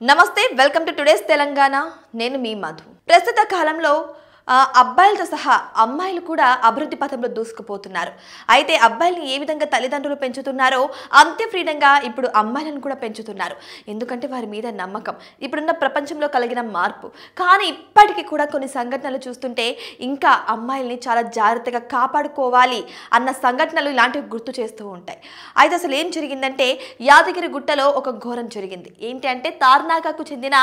నమస్తే welcome to today's Telangana నేను మీ మధు ప్రస్తుత కాలంలో అబ్బాయిలతో సహా అమ్మాయిలు కూడా అభివృద్ధి పథంలో దూసుకుపోతున్నారు అయితే అబ్బాయిల్ని ఏ విధంగా తల్లిదండ్రులు పెంచుతున్నారో అంతే ఫ్రీడంగా ఇప్పుడు అమ్మాయిలను కూడా పెంచుతున్నారు ఎందుకంటే వారి మీద నమ్మకం ఇప్పుడున్న ప్రపంచంలో కలిగిన మార్పు కానీ ఇప్పటికీ కూడా కొన్ని సంఘటనలు చూస్తుంటే ఇంకా అమ్మాయిల్ని చాలా జాగ్రత్తగా కాపాడుకోవాలి అన్న సంఘటనలు ఇలాంటివి గుర్తు చేస్తూ ఉంటాయి అయితే అసలు ఏం జరిగిందంటే యాదగిరి గుట్టలో ఒక ఘోరం జరిగింది ఏంటి అంటే తార్నాకకు చెందిన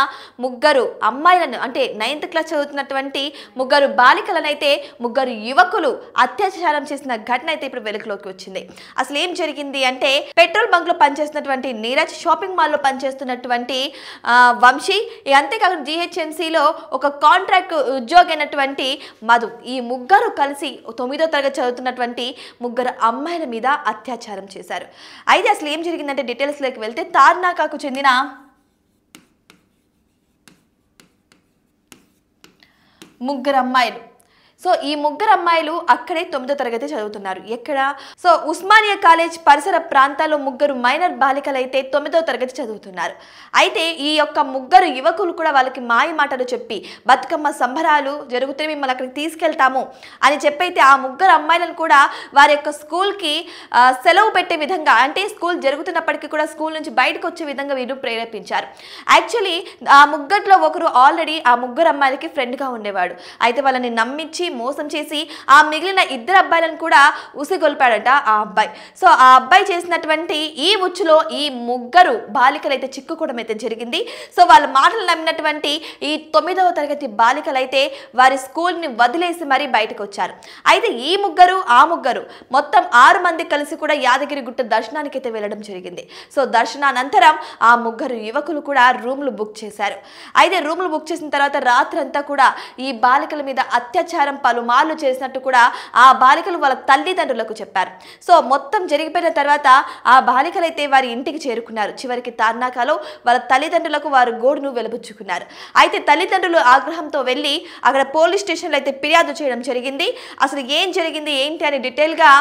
ముగ్గురు అమ్మాయిలను అంటే 9th క్లాస్ చదువుతున్నటువంటి ముగ్గురు బాలికలనైతే ముగ్గురు యువకులు అత్యాచారం చేసిన ఘటన అయితే ఇప్పుడు వెలుగులోకి వచ్చింది అసలు ఏం జరిగింది అంటే పెట్రోల్ బంక్ లో పనిచేస్తున్నటువంటి నీరజ్ షాపింగ్ మాల్ లో పనిచేస్తున్నటువంటి వంశీ అంతేకాకుండా GHMCలో ఒక కాంట్రాక్ట్ ఉద్యోగి అయినటువంటి మధు ఈ ముగ్గురు కలిసి 9వ తరగతి చదువుతున్నటువంటి ముగ్గురు అమ్మాయిల మీద అత్యాచారం చేశారు అయితే అసలు ఏం జరిగిందంటే డీటెయిల్స్ లోకి వెళ్తే తార్నాకకు చెందిన ముగ్గురు అమ్మాయిలు సో ఈ ముగ్గురు అమ్మాయిలు అక్కడే 9వ తరగతి చదువుతున్నారు ఎక్కడ సో ఉస్మానియా కాలేజ్ పరిసర ప్రాంతాల్లో ముగ్గురు మైనర్ బాలికలు అయితే 9వ తరగతి చదువుతున్నారు అయితే ఈ యొక్క ముగ్గురు యువకులు కూడా వాళ్ళకి మాయ మాటలు చెప్పి బతుకమ్మ సంబరాలు జరుగుతాయి మిమ్మల్ని అక్కడికి తీసుకెళ్తాము అని చెప్పైతే ఆ ముగ్గురు అమ్మాయిలను కూడా వారి యొక్క స్కూల్కి సెలవు పెట్టే విధంగా అంటే స్కూల్ జరుగుతున్నప్పటికీ కూడా స్కూల్ నుంచి బయటకు వచ్చే విధంగా వీరు ప్రేరేపించారు యాక్చువల్లీ ఆ ముగ్గురులో ఒకరు ఆల్రెడీ ఆ ముగ్గురు అమ్మాయిలకి ఫ్రెండ్గా ఉండేవాడు అయితే వాళ్ళని నమ్మించి మోసం చేసి ఆ మిగిలిన ఇద్దరు అబ్బాయిలను కూడా ఉసిగొల్పాడట ఆ అబ్బాయి సో ఆ అబ్బాయి చేసినటువంటి ఈ ఉచ్చులో ఈ ముగ్గురు బాలికలు అయితే చిక్కుకోవడం అయితే జరిగింది సో వాళ్ళ మాటలు నమ్మినటువంటి ఈ 9వ తరగతి బాలికలైతే వారి స్కూల్ని వదిలేసి మరీ బయటకు వచ్చారు అయితే ఈ ముగ్గురు ఆ ముగ్గురు మొత్తం 6 మంది కలిసి కూడా యాదగిరి గుట్ట దర్శనానికి అయితే వెళ్ళడం జరిగింది సో దర్శనానంతరం ఆ ముగ్గురు యువకులు కూడా రూమ్లు బుక్ చేశారు అయితే రూమ్లు బుక్ చేసిన తర్వాత రాత్రంతా కూడా ఈ బాలికల మీద అత్యాచారం పలుమార్లు చేసినట్టు కూడా ఆ బాలికలు వాళ్ళ తల్లిదండ్రులకు చెప్పారు సో మొత్తం జరిగిపోయిన తర్వాత ఆ బాలికలైతే వారి ఇంటికి చేరుకున్నారు చివరికి తార్నాకలో వాళ్ళ తల్లిదండ్రులకు వారు గోడును వెలుబుచ్చుకున్నారు అయితే తల్లిదండ్రులు ఆగ్రహంతో వెళ్ళి అక్కడ పోలీస్ స్టేషన్లో అయితే ఫిర్యాదు చేయడం జరిగింది అసలు ఏం జరిగింది ఏంటి అని డీటెయిల్గా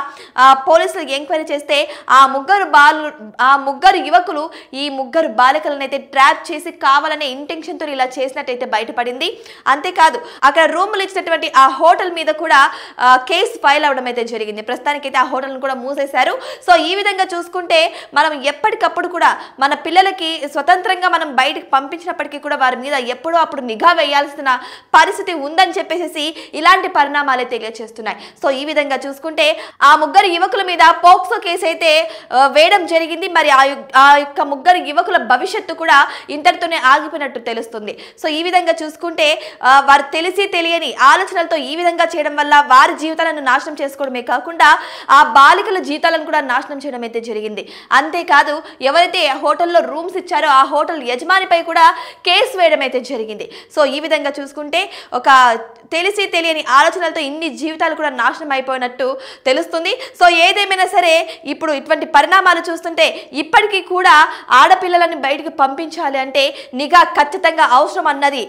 పోలీసులు ఎంక్వైరీ చేస్తే ఆ ముగ్గురు యువకులు ఈ ముగ్గురు బాలికలను అయితే ట్రాప్ చేసి కావాలనే ఇంటెన్షన్తో ఇలా చేసినట్టయితే బయటపడింది అంతేకాదు అక్కడ రూములు ఇచ్చినటువంటి ఆ హోటల్ మీద కూడా కేసు ఫైల్ అవడం అయితే జరిగింది ప్రస్తుతానికి అయితే ఆ హోటల్ని కూడా మూసేశారు సో ఈ విధంగా చూసుకుంటే మనం ఎప్పటికప్పుడు కూడా మన పిల్లలకి స్వతంత్రంగా మనం బయటకు పంపించినప్పటికీ కూడా వారి మీద ఎప్పుడో అప్పుడు నిఘా వేయాల్సిన పరిస్థితి ఉందని చెప్పేసి ఇలాంటి పరిణామాలే తెలియజేస్తున్నాయి సో ఈ విధంగా చూసుకుంటే ఆ ముగ్గురు యువకుల మీద పోక్సో కేసు అయితే వేయడం జరిగింది మరి ఆ యొక్క ముగ్గురు యువకుల భవిష్యత్తు కూడా ఇంతటితోనే ఆగిపోయినట్టు తెలుస్తుంది సో ఈ విధంగా చూసుకుంటే వారు తెలిసి తెలియని ఆలోచనలతో ఈ విధంగా చేయడం వల్ల వారి జీవితాలను నాశనం చేసుకోవడమే కాకుండా ఆ బాలికల జీవితాలను కూడా నాశనం చేయడం అయితే జరిగింది అంతేకాదు ఎవరైతే హోటల్లో రూమ్స్ ఇచ్చారో ఆ హోటల్ యజమానిపై కూడా కేసు వేయడం అయితే జరిగింది సో ఈ విధంగా చూసుకుంటే ఒక తెలిసి తెలియని ఆలోచనలతో ఇన్ని జీవితాలు కూడా నాశనం అయిపోయినట్టు తెలుస్తుంది సో ఏదేమైనా సరే ఇప్పుడు ఇటువంటి పరిణామాలు చూస్తుంటే ఇప్పటికీ కూడా ఆడపిల్లలను బయటకు పంపించాలి అంటే నిఘా ఖచ్చితంగా అవసరం అన్నది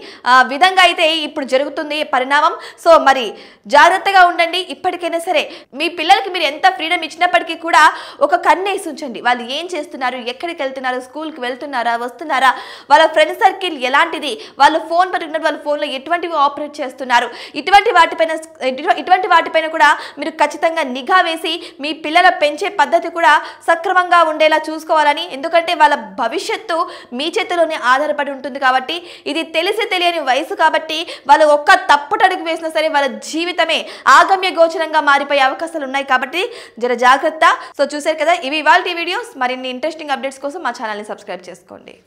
విధంగా అయితే ఇప్పుడు జరుగుతుంది పరిణామం సో మరి జాగ్రత్తగా ఉండండి ఇప్పటికైనా సరే మీ పిల్లలకి మీరు ఎంత ఫ్రీడమ్ ఇచ్చినప్పటికీ కూడా ఒక కన్నేసి ఉంచండి వాళ్ళు ఏం చేస్తున్నారు ఎక్కడికి వెళ్తున్నారు స్కూల్కి వెళ్తున్నారా వస్తున్నారా వాళ్ళ ఫ్రెండ్ సర్కిల్ ఎలాంటిది వాళ్ళు ఫోన్ పట్టుకున్నట్టు వాళ్ళ ఫోన్లో ఎటువంటివి ఆపరేట్ చేస్తున్నారు ఇటువంటి వాటిపైన కూడా మీరు ఖచ్చితంగా నిఘా వేసి మీ పిల్లల పెంచే పద్ధతి కూడా సక్రమంగా ఉండేలా చూసుకోవాలని ఎందుకంటే వాళ్ళ భవిష్యత్తు మీ చేతిలోనే ఆధారపడి ఉంటుంది కాబట్టి ఇది తెలిసి తెలియని వయసు కాబట్టి వాళ్ళు ఒక్క తప్పుడు అడుగు వేసినా సరే వాళ్ళ జీవితమే ఆగమ్య గోచరంగా మారిపోయే అవకాశాలు ఉన్నాయి కాబట్టి జర జాగ్రత్త సో చూశారు కదా ఇవి ఇవాల్టి వీడియోస్ మరిన్ని ఇంట్రెస్టింగ్ అప్డేట్స్ కోసం మా ఛానల్ని సబ్స్క్రైబ్ చేసుకోండి